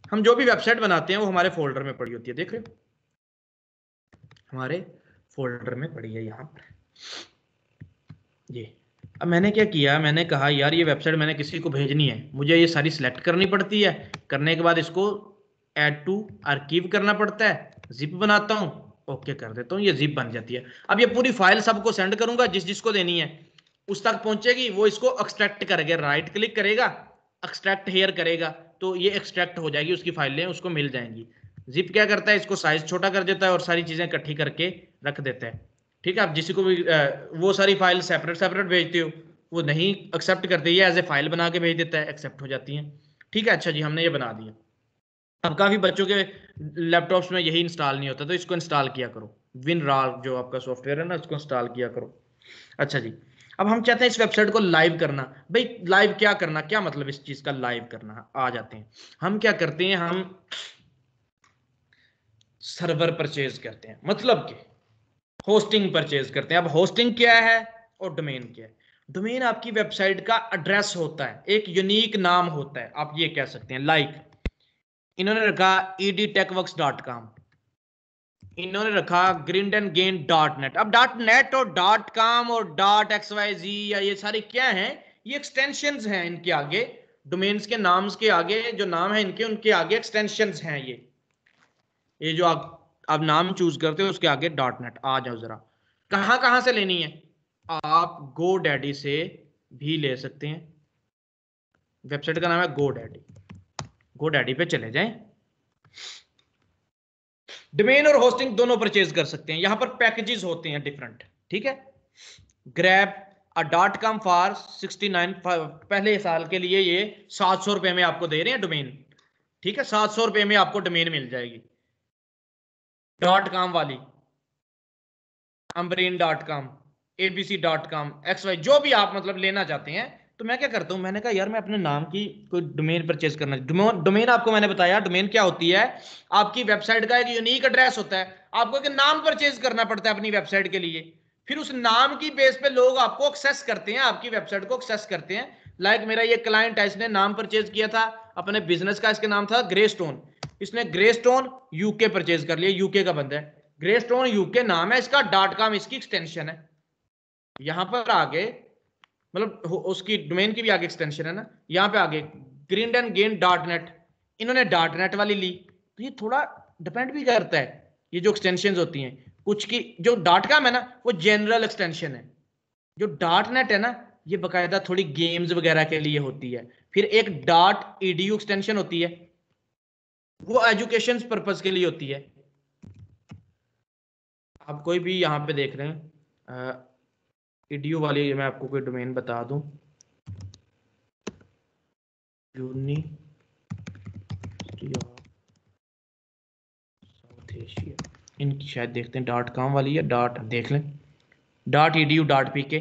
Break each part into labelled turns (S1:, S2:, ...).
S1: हम जो भी वेबसाइट बनाते हैं वो हमारे फोल्डर में पड़ी होती है, देख रहे हो, हमारे फोल्डर में पड़ी है यहाँ पर ये। अब मैंने क्या किया, मैंने कहा यार ये वेबसाइट मैंने किसी को भेजनी है, मुझे ये सारी सिलेक्ट करनी पड़ती है, करने के बाद इसको ऐड टू आर्कीव करना पड़ता है, जिप बनाता हूँ, ओके कर देता हूँ, ये जिप बन जाती है। अब ये पूरी फाइल सबको सेंड करूंगा, जिस जिसको देनी है उस तक पहुंचेगी, वो इसको एक्सट्रैक्ट करेगा, राइट क्लिक करेगा, एक्सट्रैक्ट हेयर करेगा, तो ये एक्सट्रैक्ट हो जाएगी, उसकी फाइलें उसको मिल जाएंगी। जिप क्या करता है, इसको साइज छोटा कर देता है और सारी चीजें इकट्ठी करके रख देता है। ठीक है, आप जिसी को भी वो सारी फाइल सेपरेट सेपरेट भेजते हो, वो नहीं एक्सेप्ट करते, ये एज ए फाइल बना के भेज देता है, एक्सेप्ट हो जाती हैं। ठीक है, अच्छा जी, हमने ये बना दिया। अब काफी बच्चों के लैपटॉप्स में यही इंस्टॉल नहीं होता, तो इसको इंस्टॉल किया करो, WinRAR जो आपका सॉफ्टवेयर है ना, इसको इंस्टॉल किया करो। अच्छा जी, अब हम चाहते हैं इस वेबसाइट को लाइव करना। भाई लाइव क्या करना, क्या मतलब इस चीज का लाइव करना, आ जाते हैं। हम क्या करते हैं, हम सर्वर परचेज करते हैं, मतलब कि होस्टिंग परचेज करते हैं। अब होस्टिंग क्या है और डोमेन क्या है? डोमेन आपकी वेबसाइट का एड्रेस होता है, एक यूनिक नाम होता है, आप ये कह सकते हैं। लाइक इन्होंने रखा edtechworks.com, इन्होंने रखा grindandgain.net। अब .net और .com और .xyz या ये सारे क्या हैं, ये एक्सटेंशंस हैं इनके आगे, डोमेन्स के नाम्स के आगे जो नाम है इनके, उनके आगे एक्सटेंशंस हैं। ये जो आप नाम चूज करते हो उसके आगे .net। आ जाओ जरा, कहां कहां से लेनी है, आप GoDaddy से भी ले सकते हैं, वेबसाइट का नाम है GoDaddy, GoDaddy पे चले जाएं। डोमेन और होस्टिंग दोनों परचेज कर सकते हैं, यहां पर पैकेजेस होते हैं डिफरेंट। ठीक है, ग्रैब .com फॉर 69, पहले साल के लिए ये 700 रुपए में आपको दे रहे हैं डोमेन। ठीक है, 700 रुपए में आपको डोमेन मिल जाएगी। .com वाली, Ambreen.com, abc.com, XY, जो भी आप मतलब लेना चाहते हैं। तो मैं क्या करता हूं, मैंने कहा यार मैं अपने नाम की कोई डोमेन परचेज करना। डोमेन आपको मैंने बताया, डोमेन क्या होती है, आपकी वेबसाइट का एक यूनिक एड्रेस होता है, आपको एक नाम परचेज करना पड़ता है अपनी वेबसाइट के लिए, फिर उस नाम की बेस पे लोग आपको एक्सेस करते हैं, आपकी वेबसाइट को एक्सेस करते हैं। लाइक मेरा ये क्लाइंट है, इसने नाम परचेज किया था अपने बिजनेस का, इसके नाम था ग्रेस्टोन, इसने ग्रेस्टोन यूके परचेज कर लिया, यूके का बंदा है, ग्रेस्टोन यूके नाम है इसका, .com इसकी एक्सटेंशन है। यहां पर आगे मतलब उसकी डोमेन की भी आगे एक्सटेंशन है ना, यहां पे आगे grindandgain.net, इन्होंने .net वाली ली। तो ये थोड़ा डिपेंड भी करता है, ये जो एक्सटेंशन होती हैं कुछ की, जो .com है ना वो जनरल एक्सटेंशन है, जो .net है ना ये बकायदा थोड़ी गेम्स वगैरह के लिए होती है। फिर एक .edu एक्सटेंशन होती है, वो एजुकेशन पर्पज के लिए होती है। आप कोई भी यहाँ पे देख रहे हैं edu वाली, मैं आपको कोई डोमेन बता दूं, यूनिवर्सिटी ऑफ साउथ एशिया, इनकी शायद देखते हैं .com वाली है, देख लें, .edu .pk,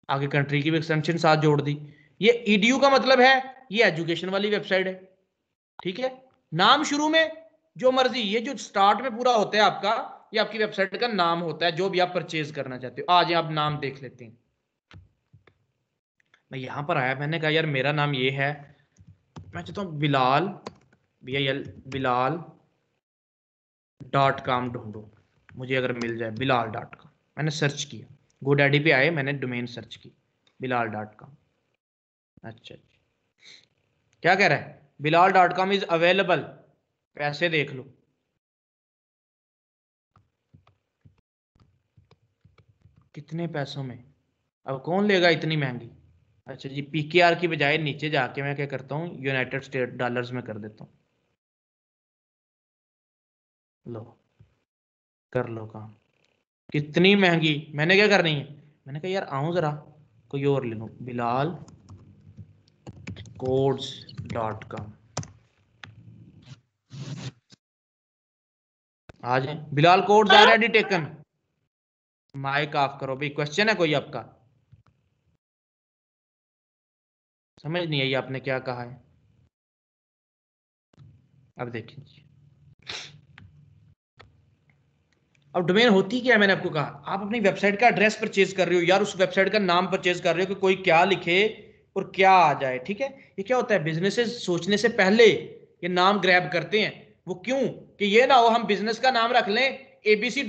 S1: आगे कंट्री की भी एक्सटेंशन साथ जोड़ दी। ये edu का मतलब है ये एजुकेशन वाली वेबसाइट है। ठीक है, नाम शुरू में जो मर्जी, ये जो स्टार्ट में पूरा होता है आपका, ये आपकी वेबसाइट का नाम होता है, जो भी आप परचेज करना चाहते हो। आज आप नाम देख लेते हैं। मैं यहां पर आया, मैंने कहा यार मेरा नाम ये है, मैं चाहता हूँ बिलाल, बिलाल .com ढूंढो, मुझे अगर मिल जाए बिलाल.com। मैंने सर्च किया, GoDaddy पे आए, मैंने डोमेन सर्च की बिलाल.com। अच्छा, क्या कह रहा है, बिलाल.com इज अवेलेबल, पैसे देख लो, कितने पैसों में, अब कौन लेगा इतनी महंगी। अच्छा जी, PKR की बजाय नीचे जाके मैं क्या करता हूँ, यूनाइटेड स्टेट डॉलर्स में कर देता हूँ, लो कर लो काम। कितनी महंगी, मैंने क्या करनी है, मैंने कहा यार आऊं जरा कोई और ले लूं, बिलाल codes.com, आ जाए, Bilal codes already taken. Mike off करो भाई, क्वेश्चन है कोई आपका, समझ नहीं आई आपने क्या कहा है। अब देखिए, अब डोमेन होती क्या है, मैंने आपको कहा आप अपनी वेबसाइट का एड्रेस परचेज कर रहे हो यार, उस वेबसाइट का नाम परचेज कर रहे हो कि कोई क्या लिखे और क्या आ जाए। ठीक है, ये क्या होता है, बिजनेसेस सोचने से पहले ये नाम ग्रैब करते हैं। वो क्यों? कि ये ना हो हम बिजनेस का नाम रख लें ABC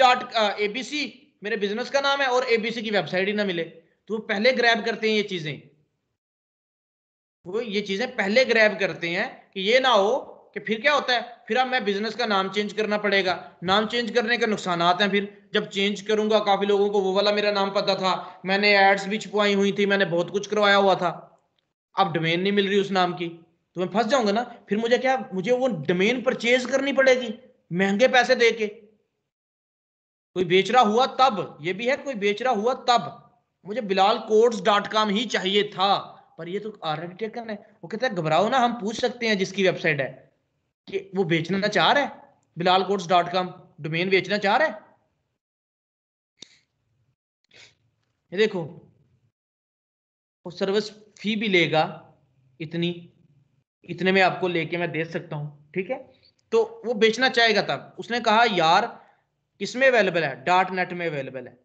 S1: मेरे बिजनेस का नाम है और ABC की वेबसाइट ही ना मिले, तो वो पहले ग्रैब करते हैं ये चीजें। वो ये चीजें पहले ग्रैब करते हैं कि ये ना हो कि फिर क्या होता है, फिर अब मैं बिजनेस का नाम चेंज करना पड़ेगा। नाम चेंज करने के नुकसानात हैं, फिर जब चेंज करूंगा काफी लोगों को वो वाला मेरा नाम पता था, मैंने एड्स भी छुपवाई हुई थी, मैंने बहुत कुछ करवाया हुआ था, अब डोमेन नहीं मिल रही उस नाम की, तो मैं फंस जाऊंगा ना। फिर मुझे क्या, मुझे वो डोमेन परचेज करनी पड़ेगी महंगे पैसे दे के। कोई बेच रहा हुआ तब, ये भी है कोई बेच रहा हुआ तब, मुझे bilalcodes.com ही चाहिए था, पर ये तो ऑलरेडी टेकन है। वो कहता है घबराओ ना, हम पूछ सकते हैं जिसकी वेबसाइट है कि वो बेचना चाह रहा है, bilalcodes.com डोमेन बेचना चाह रहा है। ये देखो वो सर्विस फी भी लेगा इतनी, इतने में आपको लेके मैं दे सकता हूं, ठीक है। तो वो बेचना चाहेगा तब। उसने कहा यार किसमें अवेलेबल है, .net में अवेलेबल है।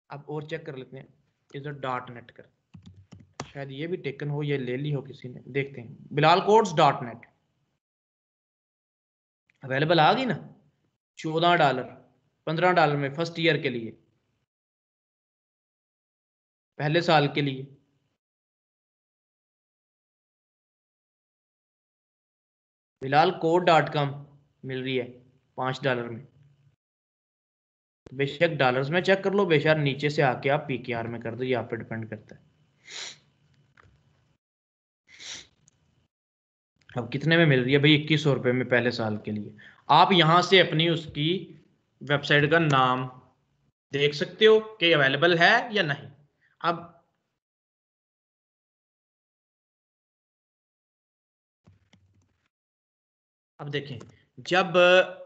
S1: अब और चेक कर लेते हैं, इधर .net कर, शायद ये भी टेकन हो, ये ले ली हो किसी ने, देखते हैं। bilalcodes.net अवेलेबल आ गई ना, $14, $15 में फर्स्ट ईयर के लिए, पहले साल के लिए। bilalcode.com मिल रही है $5 में। बेशक डॉलर्स में चेक कर लो, बेशक नीचे से आके आप PKR में कर दो, ये आप पे डिपेंड करता है। अब कितने में मिल रही है भाई, ₹2100 में पहले साल के लिए। आप यहां से अपनी उसकी वेबसाइट का नाम देख सकते हो कि अवेलेबल है या नहीं। अब देखें, जब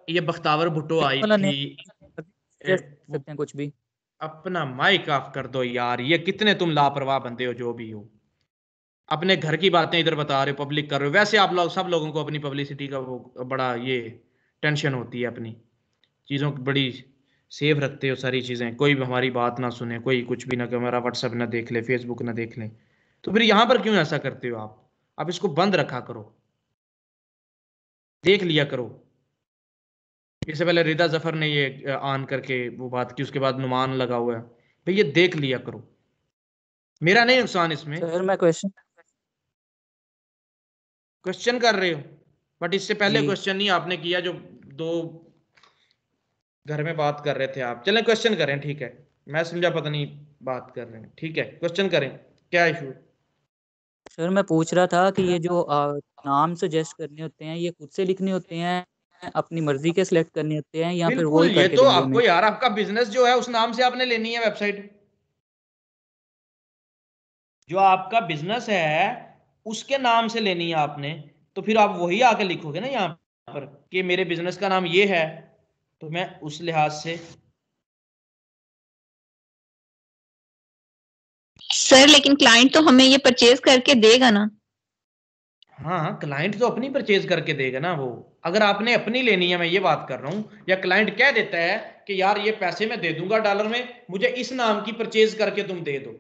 S1: ये बख्तावर भुट्टो आई थी,
S2: सकते हैं कुछ भी।
S1: अपना माइक ऑफ कर दो यार, ये कितने तुम लापरवाह बंदे हो जो भी हो, अपने घर की बातें इधर बता रहे हो, पब्लिक कर रहे हो। वैसे आप लोग सब लोगों को अपनी पब्लिसिटी का वो बड़ा ये टेंशन होती है, अपनी चीज़ों की बड़ी सेफ रखते हो सारी चीज़ें, कोई भी हमारी बात ना सुने, कोई कुछ भी ना, कि हमारा व्हाट्सएप ना देख ले, फेसबुक ना देख ले, तो फिर यहाँ पर क्यों ऐसा करते हो आप इसको बंद रखा करो, देख लिया करो। इससे पहले रिदा जफर ने ये ऑन करके वो बात की, उसके बाद नुमान लगा हुआ है, भाई ये देख लिया करो, मेरा नहीं नुकसान इसमें।
S2: सर मैं
S1: क्वेश्चन कर रहे हो, बट इससे पहले
S2: जी
S1: क्वेश्चन नहीं आपने किया, जो दो घर में बात कर रहे थे आप। चलें क्वेश्चन करें, ठीक है, मैं समझा पता नहीं बात कर रहे हैं, ठीक है क्वेश्चन करें, क्या इशू।
S2: सर मैं पूछ रहा था कि ये जो नाम सजेस्ट करने होते हैं, ये खुद से लिखने होते हैं, अपनी मर्जी के सिलेक्ट करने होते हैं, या फिर वो
S1: बिल्कुल,
S2: ही
S1: ये
S2: करके
S1: तो
S2: देंगे हमें?
S1: आपको यार, आपका बिजनेस जो है उस नाम से आपने लेनी है वेबसाइट, जो आपका बिजनेस है उसके नाम से लेनी है आपने, तो फिर आप वही आके लिखोगे ना यहाँ पर कि मेरे बिजनेस का नाम ये है, तो मैं उस लिहाज से।
S3: सर लेकिन क्लाइंट तो हमें ये परचेज करके देगा ना।
S1: हाँ, क्लाइंट तो अपनी परचेज करके देगा ना वो, अगर आपने अपनी लेनी है, मैं ये बात कर रहा हूँ। या क्लाइंट कह देता है कि यार ये पैसे मैं दे दूंगा डॉलर में, मुझे इस नाम की परचेज करके तुम दे दो,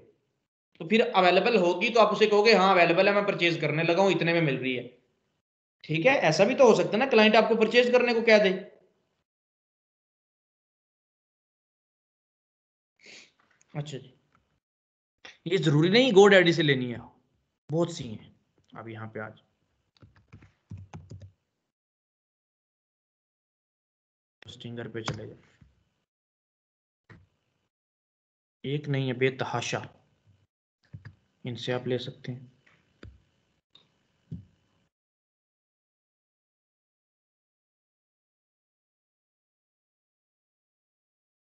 S1: तो फिर अवेलेबल होगी तो आप उसे कहोगे हाँ अवेलेबल है, मैं परचेज करने लगा हूँ, इतने में मिल रही है। ठीक है, ऐसा भी तो हो सकता है ना, क्लाइंट आपको परचेज करने को कह दे। अच्छा जी, ये जरूरी नहीं GoDaddy से लेनी है, बहुत सी हैं। अब यहाँ पे आज स्टिंगर पे चले जाए, एक नहीं है, बेतहाशा, इनसे आप ले सकते हैं।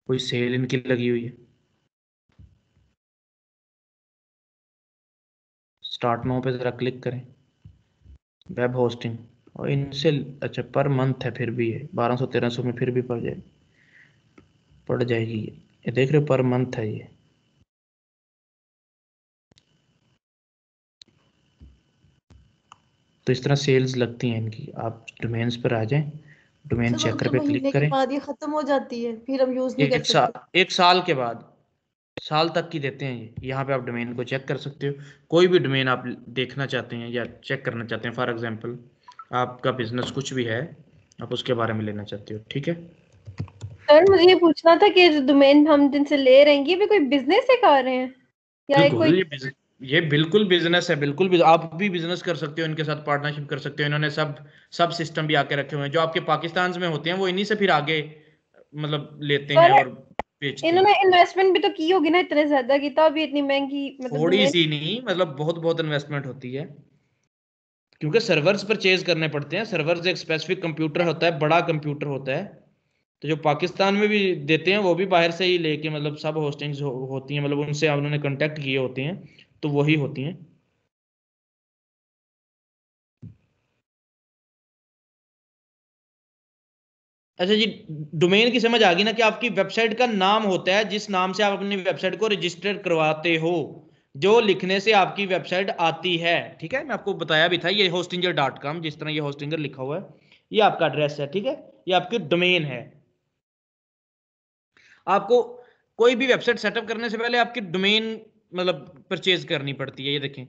S1: कोई सेल इनकी लगी हुई है, स्टार्ट नाउ पे जरा क्लिक करें, वेब होस्टिंग, और इनसे अच्छा पर मंथ है, फिर भी है 1200-1300 में, फिर भी पड़ जाएगी ये देख रहे हो, पर मंथ है ये। तो इस तरह सेल्स लगती हैं इनकी। आप डोमेन्स पर आ जाएं, डोमेन चेकर पे क्लिक करें,
S4: बाद ये खत्म हो जाती है, फिर हम यूज नहीं कर सकते।
S1: एक साल के बाद साल तक की देते हैं ये। यहाँ पे आप डोमेन को चेक कर सकते हो, कोई भी डोमेन आप देखना चाहते हैं या चेक करना चाहते हैं, फॉर एग्जांपल आपका बिजनेस कुछ भी है, आप उसके बारे में लेना चाहते हो, ठीक है।
S4: सर मुझे ये पूछना था कि जो डोमेन हम जिनसे ले रहे हैं ये भी कोई बिजनेस से कर रहे हैं या ये
S1: बिल्कुल,
S4: कोई?
S1: ये बिल्कुल बिजनेस है, बिल्कुल आप भी बिजनेस कर सकते हो, इनके साथ पार्टनरशिप कर सकते हो। इन्होंने सब सिस्टम भी आके रखे हुए हैं जो आपके पाकिस्तान में होते हैं, वो इन्हीं से फिर आगे मतलब लेते हैं
S4: सर
S1: और बेचते हैं।
S4: इन्होंने इन्वेस्टमेंट भी तो की होगी ना इतने ज्यादा की, तब भी इतनी महंगी मतलब
S1: थोड़ी
S4: डोमेन।
S1: सी नहीं, मतलब बहुत बहुत इन्वेस्टमेंट होती है, क्योंकि सर्वर्स परचेज करने पड़ते हैं। सर्वर्स एक स्पेसिफिक कंप्यूटर होता है, बड़ा कंप्यूटर होता है। तो जो पाकिस्तान में भी देते हैं वो भी बाहर से ही लेके, मतलब सब होस्टिंग्स होती हैं, मतलब उनसे उन्होंने कांटेक्ट किए होते हैं, तो वही होती हैं। अच्छा जी, डोमेन की समझ आ गई ना, कि आपकी वेबसाइट का नाम होता है जिस नाम से आप अपनी वेबसाइट को रजिस्टर करवाते हो, जो लिखने से आपकी वेबसाइट आती है, ठीक है। मैं आपको बताया भी था, ये hostinger.com, जिस तरह ये होस्टिंगर लिखा हुआ है, ये आपका एड्रेस है, ठीक है, ये आपकी डोमेन है। आपको कोई भी वेबसाइट सेटअप करने से पहले आपकी डोमेन मतलब परचेज करनी पड़ती है। ये देखें,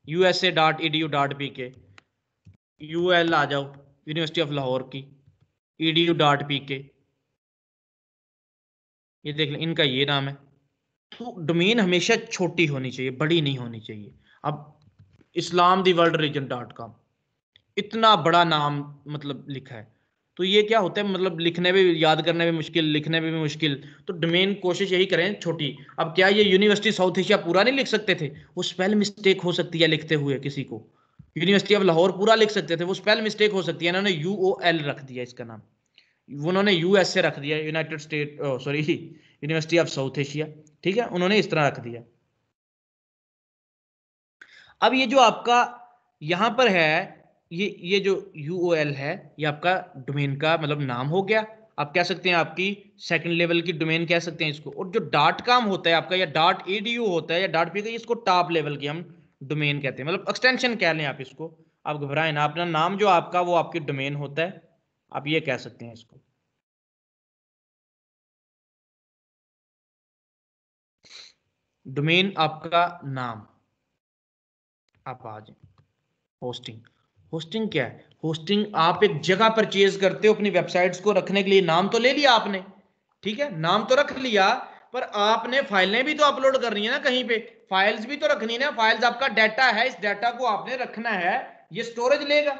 S1: USA.edu.pk, UL आ जाओ, यूनिवर्सिटी ऑफ लाहौर की, edu.pk, ये देख लें, इनका ये नाम है। तो डोमेन हमेशा छोटी होनी चाहिए, बड़ी नहीं होनी चाहिए। अब islamtheworldreligion.com, इतना बड़ा नाम मतलब लिखा है, तो ये क्या होता है, मतलब लिखने में, याद करने में मुश्किल, लिखने में भी मुश्किल। तो डोमेन कोशिश यही करें छोटी। अब क्या ये यूनिवर्सिटी साउथ एशिया पूरा नहीं लिख सकते थे? वो स्पेल मिस्टेक हो सकती है लिखते हुए किसी को। यूनिवर्सिटी ऑफ लाहौर पूरा लिख सकते थे, वो स्पेल मिस्टेक हो सकती है, इन्होंने UOL रख दिया इसका नाम, उन्होंने USA रख दिया, United state, sorry, university of south Asia, ठीक है, उन्होंने इस तरह रख दिया। अब ये जो आपका यहां पर है, ये जो UOL है, ये आपका डोमेन का मतलब नाम हो गया। आप कह सकते हैं आपकी सेकंड लेवल की डोमेन कह सकते हैं इसको। और जो .com होता है आपका, या .edu होता है, या .pk, इसको टॉप लेवल की हम डोमेन कहते हैं, मतलब एक्सटेंशन कह लें आप इसको। आप घबराएं ना, अपना नाम जो आपका वो आपकी डोमेन होता है, आप ये कह सकते हैं इसको। डोमेन आपका नाम। आप आ जाए होस्टिंग। होस्टिंग क्या है? होस्टिंग आप एक जगह परचेज करते हो अपनी वेबसाइट्स को रखने के लिए। नाम तो ले लिया आपने, ठीक है, नाम तो रख लिया, पर आपने फाइलें भी तो अपलोड करनी है ना कहीं पे, फाइल्स भी तो रखनी है ना। फाइल्स आपका डाटा है, इस डाटा को आपने रखना है, ये स्टोरेज लेगा,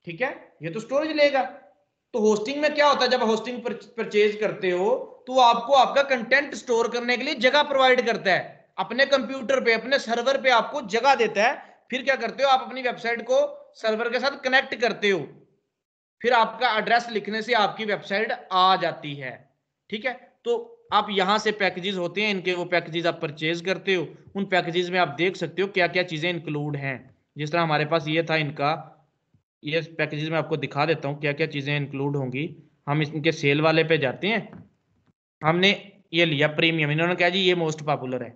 S1: ठीक है, ये तो स्टोरेज लेगा। तो होस्टिंग में क्या होता है, जब होस्टिंग परचेज करते हो तो आपको आपका कंटेंट स्टोर करने के लिए जगह प्रोवाइड करता है, अपने कंप्यूटर पे, अपने सर्वर पे आपको जगह देता है। फिर क्या करते हो, आप अपनी वेबसाइट को सर्वर के साथ कनेक्ट करते हो, फिर आपका एड्रेस लिखने से आपकी वेबसाइट आ जाती है, ठीक है। तो आप यहां से पैकेजेस होते हैं इनके, वो पैकेजेस आप परचेज करते हो। उन पैकेजेस में आप देख सकते हो क्या क्या चीजें इंक्लूड हैं। जिस तरह हमारे पास ये था इनका, ये पैकेजेस में आपको दिखा देता हूँ क्या क्या चीजें इंक्लूड होंगी। हम इनके सेल वाले पे जाते हैं, हमने ये लिया प्रीमियम, इन्होंने कहा जी ये मोस्ट पॉपुलर है,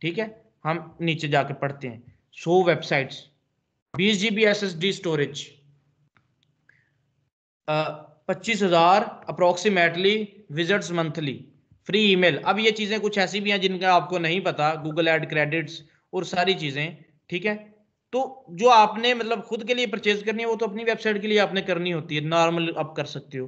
S1: ठीक है। हम नीचे जाके पढ़ते हैं, 100 websites, 20 GB SSD storage, 25,000 approximately visits monthly, free email. अब ये चीजें कुछ ऐसी भी हैं जिनका आपको नहीं पता, गूगल एड क्रेडिट्स और सारी चीजें, ठीक है। तो जो आपने मतलब खुद के लिए परचेज करनी है वो तो अपनी वेबसाइट के लिए आपने करनी होती है, नॉर्मल आप कर सकते हो,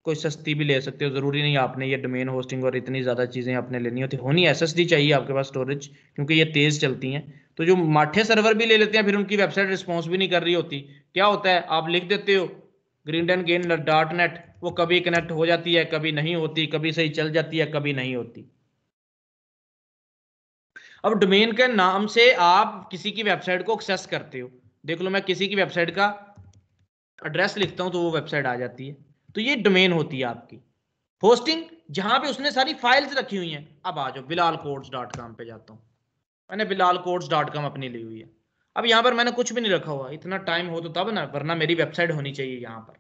S1: कोई सस्ती भी ले सकते हो, जरूरी नहीं आपने ये डोमेन होस्टिंग और इतनी ज्यादा चीजें आपने लेनी होती। होनी SSD चाहिए आपके पास स्टोरेज, क्योंकि ये तेज चलती हैं। तो जो माठे सर्वर भी ले लेते हैं, फिर उनकी वेबसाइट रिस्पॉन्स भी नहीं कर रही होती। क्या होता है, आप लिख देते हो greendengain.net, वो कभी कनेक्ट हो जाती है, कभी नहीं होती, कभी सही चल जाती है, कभी नहीं होती। अब डोमेन के नाम से आप किसी की वेबसाइट को एक्सेस करते हो। देख लो, मैं किसी की वेबसाइट का एड्रेस लिखता हूं तो वो वेबसाइट आ जाती है, तो ये डोमेन होती है आपकी। होस्टिंग जहां पे उसने सारी फाइल्स रखी हुई हैं। अब आ जाओ bilalcodes.com पे जाता हूं, मैंने bilalcodes.com अपनी ली हुई है। अब यहां पर मैंने कुछ भी नहीं रखा हुआ, इतना टाइम हो तो तब ना, वरना मेरी वेबसाइट होनी चाहिए, यहां पर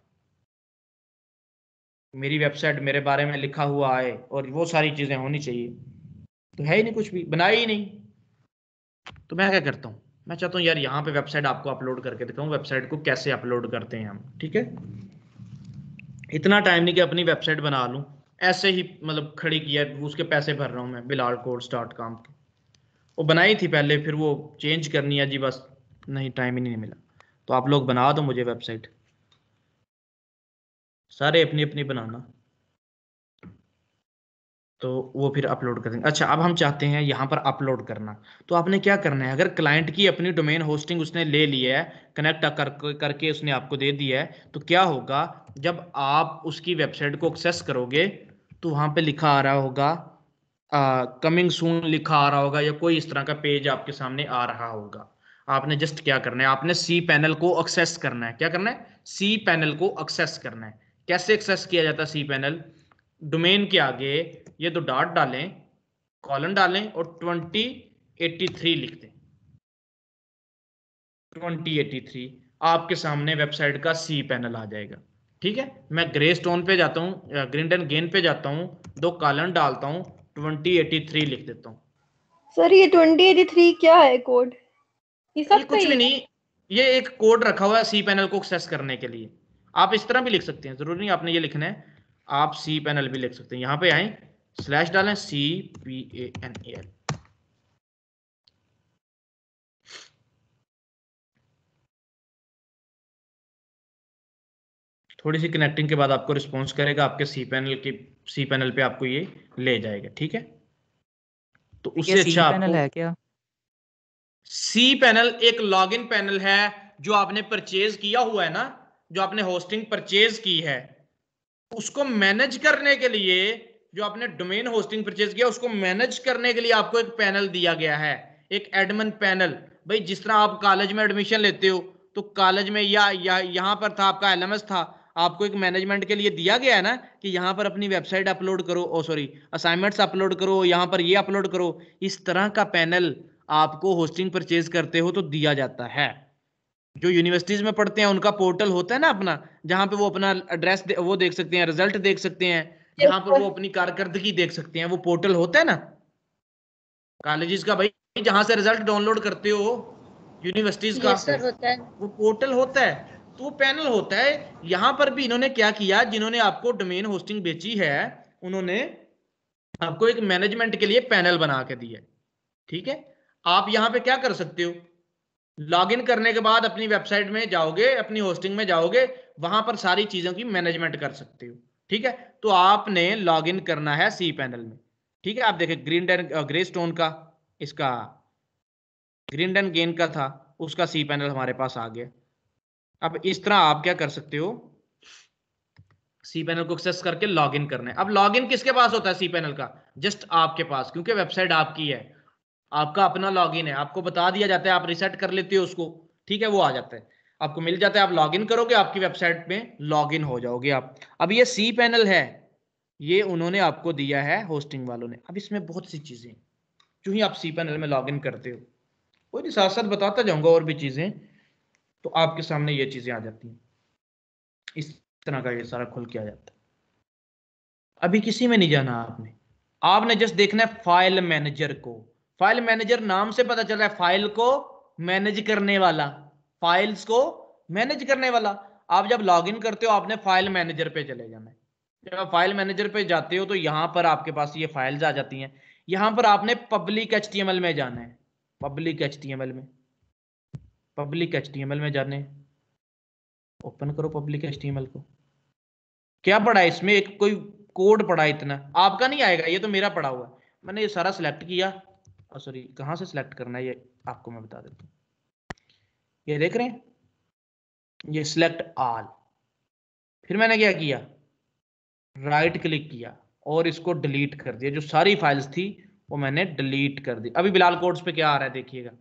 S1: मेरी वेबसाइट मेरे बारे में लिखा हुआ आए और वो सारी चीजें होनी चाहिए, तो है ही नहीं, कुछ भी बनाया ही नहीं। तो मैं क्या करता हूँ, मैं चाहता हूँ यार यहाँ पे वेबसाइट आपको अपलोड करके दिखाऊं, वेबसाइट को कैसे अपलोड करते हैं हम, ठीक है। इतना टाइम नहीं कि अपनी वेबसाइट बना लूं, ऐसे ही मतलब खड़ी किया, उसके पैसे भर रहा हूँ मैं bilalcodes.com के। वो बनाई थी पहले, फिर वो चेंज करनी है जी, बस नहीं टाइम ही नहीं मिला। तो आप लोग बना दो मुझे वेबसाइट, सारे अपनी अपनी बनाना, तो वो फिर अपलोड कर देंगे। अच्छा, अब हम चाहते हैं यहाँ पर अपलोड करना, तो आपने क्या करना है, अगर क्लाइंट की अपनी डोमेन होस्टिंग उसने ले ली है, कनेक्ट करके उसने आपको दे दिया है, तो क्या होगा, जब आप उसकी वेबसाइट को एक्सेस करोगे तो वहाँ पे लिखा आ रहा होगा कमिंग सून लिखा आ रहा होगा, या कोई इस तरह का पेज आपके सामने आ रहा होगा। आपने जस्ट क्या करना है, आपने सी पैनल को एक्सेस करना है। क्या करना है, सी पैनल को एक्सेस करना है। कैसे एक्सेस किया जाता है सी पैनल, डोमेन के आगे ये दो डॉट डालें, कॉलन डालें और 2083 लिख दें। 2083 आपके सामने वेबसाइट का सी पैनल आ जाएगा। ठीक है, मैं ग्रे स्टोन पे जाता हूँ, ग्रिंडन गेन पे जाता हूँ, दो कॉलन डालता हूँ, 2083 लिख देता हूँ।
S4: सर ये 2083 क्या है कोड? ये
S1: ये
S4: सब
S1: कुछ
S4: का
S1: भी
S4: ही
S1: नहीं, ये एक कोड रखा हुआ है सी पैनल को एक्सेस करने के लिए। आप इस तरह भी लिख सकते हैं, जरूरी नहीं आपने ये लिखना है, आप सी पैनल भी लिख सकते हैं। यहाँ पे आए, स्लैश डालें, CPANAL, थोड़ी सी कनेक्टिंग के बाद आपको रिस्पॉन्स करेगा, आपके सी पैनल पे आपको ये ले जाएगा। ठीक है, तो
S2: ये
S1: उससे
S2: सी
S1: अच्छा
S2: पैनल
S1: आपको
S2: है क्या?
S1: सी पैनल एक लॉगिन पैनल है, जो आपने परचेज किया हुआ है ना, जो आपने होस्टिंग परचेज की है, उसको मैनेज करने के लिए, जो आपने डोमेन होस्टिंग परचेज किया उसको मैनेज करने के लिए आपको एक पैनल दिया गया है, एक एडमिन पैनल। भाई जिस तरह आप कॉलेज में एडमिशन लेते हो, तो कॉलेज में या यहाँ पर था आपका LMS था, आपको एक मैनेजमेंट के लिए दिया गया है ना, कि यहाँ पर अपनी वेबसाइट अपलोड करो, ओ सॉरी असाइनमेंट्स अपलोड करो, यहाँ पर ये अपलोड करो। इस तरह का पैनल आपको होस्टिंग परचेज करते हो तो दिया जाता है। जो यूनिवर्सिटीज में पढ़ते हैं उनका पोर्टल होता है ना अपना, जहां पे वो अपना एड्रेस वो देख सकते हैं, रिजल्ट देख सकते हैं, जहां पर वो अपनी कारकर्दगी देख सकते हैं, वो पोर्टल होता है ना कॉलेजेस का, भाई जहां से रिजल्ट डाउनलोड करते हो यूनिवर्सिटीज का,
S5: सर होता है।
S1: वो पोर्टल होता है, तो वो पैनल होता है। यहां पर भी इन्होंने क्या किया, जिन्होंने आपको डोमेन होस्टिंग बेची है, उन्होंने आपको एक मैनेजमेंट के लिए पैनल बना के दिया। ठीक है, आप यहां पे क्या कर सकते हो, लॉगिन करने के बाद अपनी वेबसाइट में जाओगे, अपनी होस्टिंग में जाओगे, वहां पर सारी चीजों की मैनेजमेंट कर सकते हो। ठीक है, तो आपने लॉगिन करना है सी पैनल में। ठीक है, आप देखें ग्रे स्टोन का, इसका ग्रिंडन गेन का था, उसका सी पैनल हमारे पास आ गया। अब इस तरह आप क्या कर सकते हो, सी पैनल को एक्सेस करके लॉगिन करना है। अब लॉगिन किसके पास होता है सी पैनल का, जस्ट आपके पास, क्योंकि वेबसाइट आपकी है, आपका अपना लॉगिन है, आपको बता दिया जाता है, आप रिसेट कर लेते हो उसको। ठीक है, वो आ जाता है, आपको मिल जाता है, आप लॉगिन करोगे, आपकी वेबसाइट में लॉगिन हो जाओगे आप। अब ये सी पैनल है, ये उन्होंने आपको दिया है होस्टिंग वालों ने। अब इसमें बहुत सी चीजें, जो ही आप सी पैनल में लॉगिन करते हो, कोई नहीं साथ साथ बताता जाऊंगा और भी चीजें, तो आपके सामने ये चीजें आ जाती हैं, इस तरह का ये सारा खुल के आ जाता है। अभी किसी में नहीं जाना आपने, आपने जस्ट देखना है फाइल मैनेजर को। फाइल मैनेजर नाम से पता चल रहा है, फाइल को मैनेज करने वाला, फाइल्स को मैनेज करने वाला। आप जब लॉगिन करते हो, आपने फाइल मैनेजर पे चले जाना है। जब आप फाइल मैनेजर पे जाते हो, तो यहां पर आपके पास ये फाइल्स आ जाती हैं। यहां पर आपने पब्लिक HTML में जाना है, पब्लिक HTML में, पब्लिक HTML में जाने, ओपन करो पब्लिक HTML को। क्या पड़ा है इसमें, एक कोई कोड पड़ा है, इतना आपका नहीं आएगा, ये तो मेरा पड़ा हुआ है। मैंने ये सारा सिलेक्ट किया, सॉरी कहां से सिलेक्ट करना है ये आपको मैं बता देता हूँ। ये देख रहे हैं, ये सिलेक्ट ऑल, फिर मैंने क्या किया, राइट क्लिक किया और इसको डिलीट कर दिया। जो सारी फाइल्स थी वो मैंने डिलीट कर दी। अभी बिलाल कोड्स पे क्या आ रहा है देखिएगा,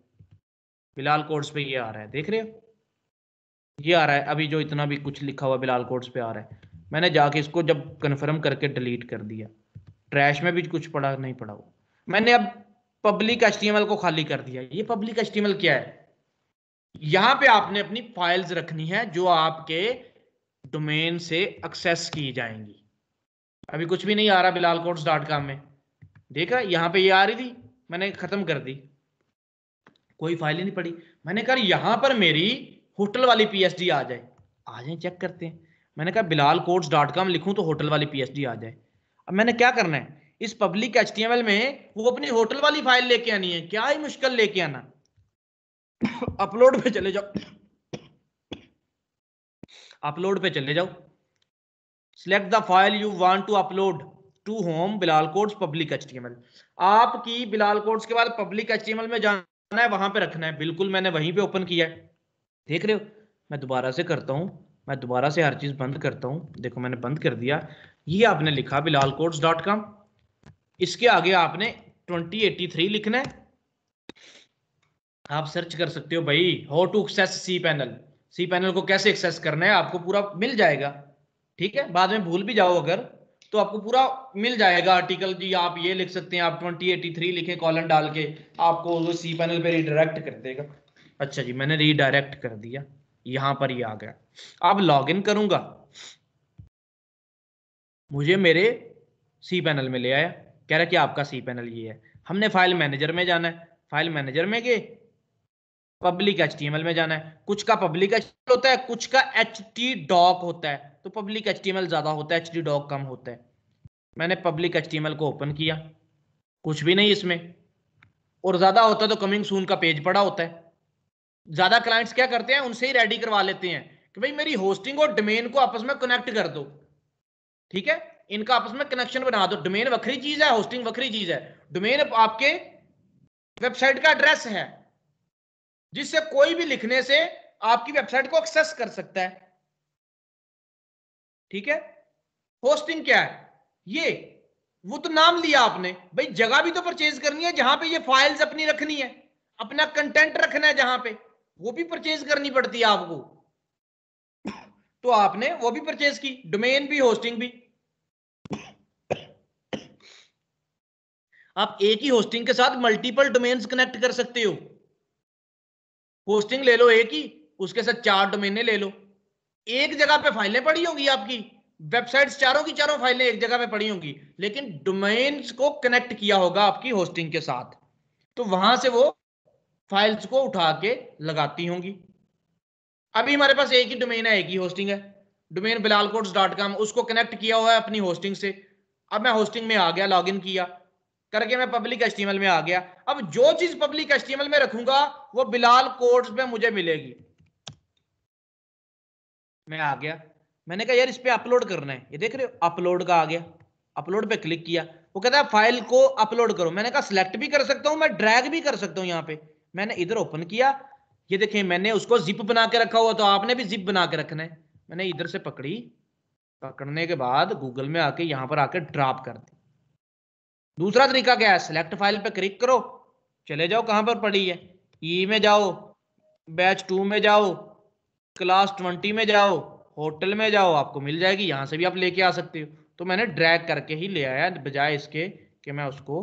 S1: बिलाल कोड्स पे ये आ रहा है, देख रहे हो, ये आ रहा है। अभी जो इतना भी कुछ लिखा हुआ बिलाल कोड्स पे आ रहा है, मैंने जाके इसको जब कन्फर्म करके डिलीट कर दिया। ट्रैश में भी कुछ पड़ा नहीं पड़ा हुआ, मैंने अब पब्लिक HTML को खाली कर दिया। ये पब्लिक HTML क्या है, यहां पे आपने अपनी फाइल्स रखनी है जो आपके डोमेन से एक्सेस की जाएंगी। अभी कुछ भी नहीं आ रहा bilalcodes.com में, देखा यहां पे ये आ रही थी, मैंने खत्म कर दी, कोई फाइल ही नहीं पड़ी। मैंने कहा यहां पर मेरी होटल वाली PSD आ जाए, चेक करते हैं। मैंने कहा bilalcodes.com लिखूं तो होटल वाली PSD आ जाए। अब मैंने क्या करना है, इस पब्लिक HTML में वो अपनी होटल वाली फाइल लेके आनी है, क्या ही मुश्किल लेके आना। अपलोड पे चले जाओ, अपलोड पे चले जाओ, select the file you want to upload to home Bilal codes public HTML। आपकी बिलाल कोड्स के बाद पब्लिक HTML में जाना है, वहां पे रखना है। बिल्कुल मैंने वहीं पे ओपन किया है, देख रहे हो। मैं दोबारा से करता हूं, मैं दोबारा से हर चीज बंद करता हूं, देखो मैंने बंद कर दिया। ये आपने लिखा bilalcodes.com, इसके आगे आपने 2083 लिखना है। आप सर्च कर सकते हो भाई, how to access C panel, C panel को कैसे एक्सेस करना है, आपको पूरा मिल जाएगा। ठीक है, बाद में भूल भी जाओ अगर तो आपको पूरा मिल जाएगा आर्टिकल जी। आप ये लिख सकते हैं, आप 2083 लिखे कॉलन डाल के, आपको वो सी पैनल पे रिडायरेक्ट कर देगा। अच्छा जी, मैंने रिडायरेक्ट कर दिया, यहां पर ये आ गया। अब लॉगिन करूंगा, मुझे मेरे सी पैनल में ले आया, कह रहा है कि आपका सी पैनल ये है। हमने फाइल मैनेजर में जाना है, फाइल मैनेजर में गए, पब्लिक HTML में जाना है। कुछ का पब्लिक HTML होता है, कुछ का htdoc होता है, तो पब्लिक HTML ज्यादा होता है, htdoc कम होता है। मैंने पब्लिक HTML को ओपन किया, कुछ भी नहीं इसमें, और ज्यादा होता है तो कमिंग सून का पेज पड़ा होता है। ज्यादा क्लाइंट्स क्या करते हैं, उनसे ही रेडी करवा लेते हैं कि भाई मेरी होस्टिंग और डोमेन को आपस में कनेक्ट कर दो। ठीक है, इनका आपस में कनेक्शन बना दो। डोमेन वक्री चीज है, होस्टिंग वक्री चीज है। डोमेन आपके वेबसाइट का एड्रेस है, जिससे कोई भी लिखने से आपकी वेबसाइट को एक्सेस कर सकता है। ठीक है, होस्टिंग क्या है, ये वो तो नाम लिया आपने, भाई जगह भी तो परचेज करनी है जहां पे ये फाइल्स अपनी रखनी है, अपना कंटेंट रखना है जहां पे, वो भी परचेज करनी पड़ती है आपको। तो आपने वो भी परचेज की, डोमेन भी होस्टिंग भी। आप एक ही होस्टिंग के साथ मल्टीपल डोमेन्स कनेक्ट कर सकते हो। होस्टिंग ले लो एक ही, उसके साथ 4 डोमेने ले लो, एक जगह पे फाइलें पड़ी होंगी आपकी, वेबसाइट्स चारों की चारों फाइलें एक जगह पे पड़ी होंगी, लेकिन डोमेन्स को कनेक्ट किया होगा आपकी होस्टिंग के साथ, तो वहां से वो फाइल्स को उठा के लगाती होंगी। अभी हमारे पास एक ही डोमेन है, एक ही होस्टिंग है, डोमेन bilalcodes.com, उसको कनेक्ट किया हुआ है अपनी होस्टिंग से। अब मैं होस्टिंग में आ गया, लॉगिन किया करके मैं पब्लिक HTML में आ गया। अब जो चीज पब्लिक HTML में रखूंगा वो बिलाल कोड्स में मुझे मिलेगी। मैं आ गया, मैंने कहा यार इस पे अपलोड करना है, ये देख रहे हो अपलोड का आ गया, अपलोड पे क्लिक किया, वो कहता है फाइल को अपलोड करो। मैंने कहा सिलेक्ट भी कर सकता हूं, मैं ड्रैग भी कर सकता हूं। यहाँ पे मैंने इधर ओपन किया, ये देखें मैंने उसको जिप बना के रखा हुआ, तो आपने भी जिप बना के रखना है। मैंने इधर से पकड़ी, पकड़ने के बाद गूगल में आके यहाँ पर आके ड्रॉप कर दी। दूसरा तरीका क्या है, सिलेक्ट फाइल पे क्लिक करो, चले जाओ कहां पर पड़ी है, ई में जाओ, बैच 2 में जाओ, क्लास 20 में जाओ, होटल में जाओ, आपको मिल जाएगी। यहां से भी आप लेके आ सकते हो। तो मैंने ड्रैग करके ही ले आया, बजाय इसके कि मैं उसको,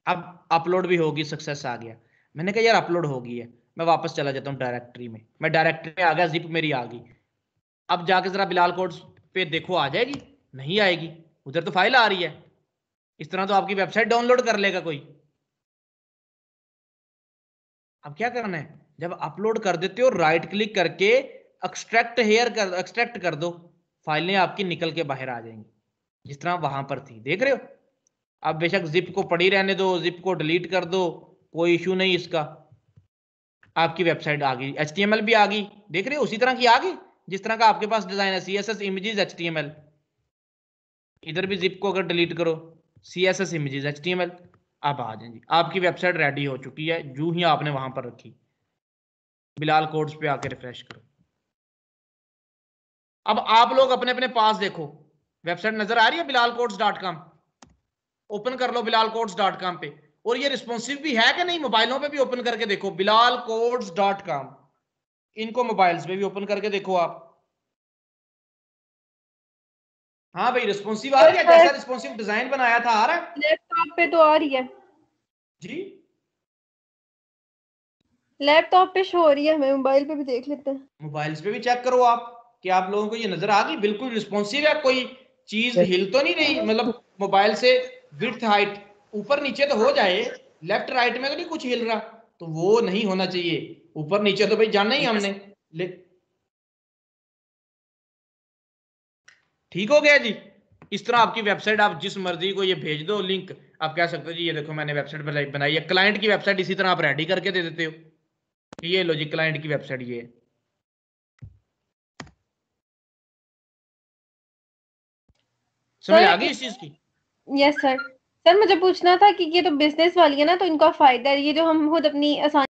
S1: अब अपलोड भी होगी, सक्सेस आ गया। मैंने कहा यार अपलोड होगी है, मैं वापस चला जाता हूँ डायरेक्टरी में। मैं डायरेक्टरी में आ गया, जिप मेरी आ गई। अब जाके जरा बिलाल कोड्स पे देखो, आ जाएगी? नहीं आएगी, उधर तो फाइल आ रही है। इस तरह तो आपकी वेबसाइट डाउनलोड कर लेगा कोई। अब क्या करना है, जब अपलोड कर देते हो राइट क्लिक करके एक्सट्रैक्ट कर दो, फाइलें आपकी निकल के बाहर आ जाएंगी, जिस तरह वहां पर थी, देख रहे हो। अब बेशक जिप को पड़ी रहने दो, जिप को डिलीट कर दो, कोई इश्यू नहीं इसका। आपकी वेबसाइट आ गई, HTML भी आ गई, देख रहे हो उसी तरह की आ गई जिस तरह का आपके पास डिजाइन है, CSS इमेजेस HTML। इधर भी जिप को अगर डिलीट करो, CSS इमेजेस HTML, अब आ जाएंगी। आपकी वेबसाइट रेडी हो चुकी है, जो ही आपने वहां पर रखी। बिलाल कोड्स पे आके रिफ्रेश करो। अब आप लोग अपने अपने पास देखो, वेबसाइट नजर आ रही है bilalcodes.com, ओपन कर लो bilalcodes.com पे। और ये रिस्पॉन्सिव भी है कि नहीं, मोबाइलों पे भी ओपन करके देखो bilalcodes.com, इनको मोबाइल्स पे भी ओपन करके देखो आप। हाँ भाई, रिस्पॉन्सिव आ रही है, जैसा रिस्पॉन्सिव डिजाइन बनाया था आ रहा है।
S4: लैपटॉप पे तो आ रही है
S1: जी,
S4: लैपटॉप पे शो हो रही है, हमें मोबाइल पे भी देख लेते हैं।
S1: मोबाइल्स पे भी चेक करो आप कि आप लोगों को ये नजर आ गई, बिल्कुल रिस्पॉन्सिव है, कोई चीज हिल तो नहीं रही, मतलब मोबाइल से विड्थ हाइट ऊपर नीचे तो हो जाए, लेफ्ट राइट में तो नहीं कुछ हिल रहा, तो वो नहीं होना चाहिए। ऊपर नीचे तो भाई जाना ही हमने। ठीक हो गया जी। इस तरह आपकी वेबसाइट, आप जिस मर्जी को ये भेज दो लिंक, आप कह सकते हो जी ये देखो मैंने वेबसाइट बनाई है। क्लाइंट की वेबसाइट इसी तरह आप रेडी करके दे देते हो, ये लो जी क्लाइंट की वेबसाइट ये है। समझ आ गई इस चीज की?
S4: Yes sir. सर मुझे पूछना था कि ये तो बिजनेस वाली है ना, तो इनका फायदा है, ये जो हम खुद अपनी आसानी